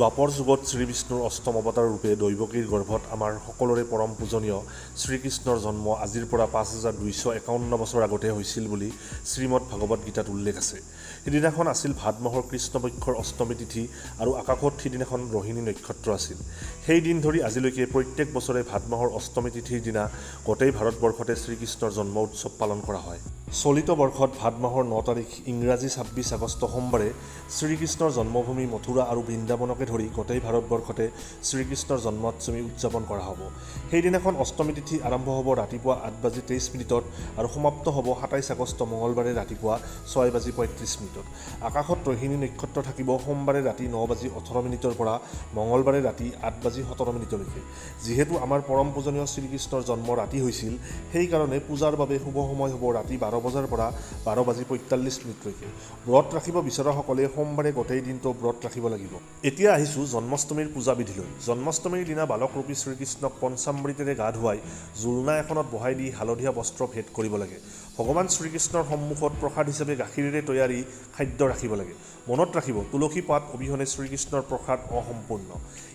দ্বাপৰ যুগত শ্ৰীবিষ্ণুৰ অষ্টম অৱতাৰ ৰূপে দৈৱকীৰ গৰ্ভত আমাৰ সকলোৰে পৰম পূজনীয় শ্ৰীকৃষ্ণৰ জন্ম আজিৰ পৰা 5251 বছৰ আগতে হৈছিল বুলি শ্ৰীমদ ভাগৱত গীতাত উল্লেখ আছে। সিদিনাখন আছিল ভাদ মাহৰ কৃষ্ণপক্ষৰ অষ্টমী তিথি আৰু আকাশত সিদিনাখন ৰোহিণী নক্ষত্ৰ আছিল। সেই দিন ধৰি আজিলৈকে প্ৰত্যেক বছৰে ভাদ মাহৰ অষ্টমী তিথিৰ দিনা গোটেই ভাৰতবৰ্ষতে শ্ৰীকৃষ্ণৰ জন্ম উৎসৱ পালন কৰা হয়। চলিত বৰ্ষত ভাদ মাহৰ 9 তাৰিখ ইংৰাজী 26 আগষ্ট সোমবাৰে শ্ৰীকৃষ্ণৰ জন্মভূমি মথুৰা আৰু বৃন্দাবনকে ধৰি গোটেই ভাৰতবৰ্ষতে শ্ৰীকৃষ্ণৰ জন্মাষ্টমী উদযাপন কৰা হ'ব। সেইদিনাখন অষ্টমী তিথি আৰম্ভ হ'ব ৰাতিপুৱা 8:23 আৰু সমাপ্ত হ'ব 27 আগষ্ট মঙলবাৰে ৰাতিপুৱা 6:35। আকাশত ৰোহিণী নক্ষত্ৰ থাকিব সোমবাৰে ৰাতি 9:18 পৰা মঙলবাৰে ৰাতি 8:17 যিহেতু আমাৰ পৰম পূজনীয় শ্ৰীকৃষ্ণৰ জন্ম ৰাতি হৈছিল, সেইকাৰণে পূজাৰ বাবে শুভ সময় হ'ব ৰাতি 12 বজাৰ পৰা 12:45 ব্ৰত ৰাখিব বিচৰাসকলে সোমবাৰে গোটেই দিনটো ব্ৰত ৰাখিব লাগিব। এতিয়া আহিছোঁ জন্মাষ্টমীৰ পূজা বিধিলৈ। জন্মাষ্টমীৰ দিনা বালকৰূপী শ্ৰীকৃষ্ণক পঞ্চামৃতেৰে গা ধুৱাই জোলনা এখনত বহাই দি হালধীয়া বস্ত্ৰ ভেদ কৰিব লাগে। ভগৱান শ্ৰীকৃষ্ণৰ সন্মুখত প্ৰসাদ হিচাপে গাখীৰেৰে তৈয়াৰী খাদ্য ৰাখিব লাগে। মনত ৰাখিব, তুলসী পাত অবিহনে শ্ৰীকৃষ্ণৰ প্ৰসাদ অসম্পূৰ্ণ।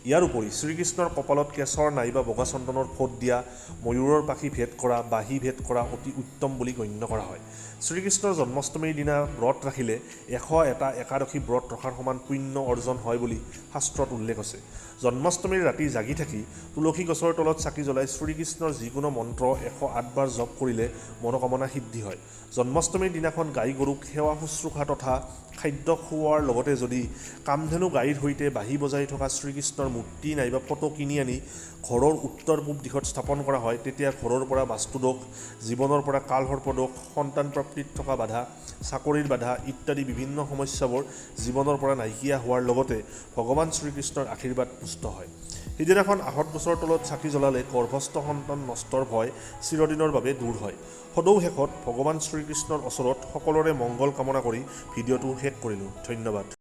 ইয়াৰ উপৰি শ্ৰীকৃষ্ণৰ কপালত কেশৰ নাইবা বগা চন্দনৰ ফোট দিয়া, ময়ূৰৰ পাখি ভেদ কৰা, বাঁহী ভেদ কৰা অতি উত্তম বুলি গণ্য কৰা হয়। শ্ৰীকৃষ্ণৰ জন্মাষ্টমীৰ দিনা ব্ৰত ৰাখিলে 101টা একাদশী ব্ৰত ৰখাৰ সমান পুণ্য অৰ্জন হয় বুলি শাস্ত্ৰত উল্লেখ আছে। জন্মাষ্টমীৰ ৰাতি জাগি থাকি তুলসী গছৰ তলত চাকি জ্বলাই শ্ৰীকৃষ্ণৰ যিকোনো মন্ত্ৰ 108 বাৰ জপ কৰিলে মনোকামনা সিদ্ধি হয়। জন্মাষ্টমীৰ দিনাখন গাই গৰুক সেৱা শুশ্ৰূষা তথা খাদ্য খুওৱাৰ লগতে যদি কামধেনু গাইৰ সৈতে বাঁহী বজাই থকা শ্ৰীকৃষ্ণৰ মূৰ্তি নাইবা ফটো কিনি আনি ঘৰৰ উত্তৰ পূব দিশত স্থাপন কৰা হয়, তেতিয়া ঘৰৰ পৰা বাস্তু দোষ, জীৱনৰ পৰা কালসৰ্প দোষ, সন্তান প্ৰাপ্তিত থকা বাধা, চাকৰিৰ বাধা ইত্যাদি বিভিন্ন সমস্যাবোৰ জীৱনৰ পৰা নাইকিয়া হোৱাৰ লগতে ভগৱান শ্ৰীকৃষ্ণৰ আশীৰ্বাদ পুষ্ট হয়। সিদিনাখন আহত গছৰ তলত চাকি জ্বলালে গৰ্ভস্থ সন্তান নষ্টৰ ভয় চিৰদিনৰ বাবে দূৰ হয়। সদৌ শেষত ভগৱান শ্ৰীকৃষ্ণৰ ওচৰত সকলোৰে মংগল কামনা কৰি ভিডিঅ'টো শেষ কৰিলোঁ। ধন্যবাদ।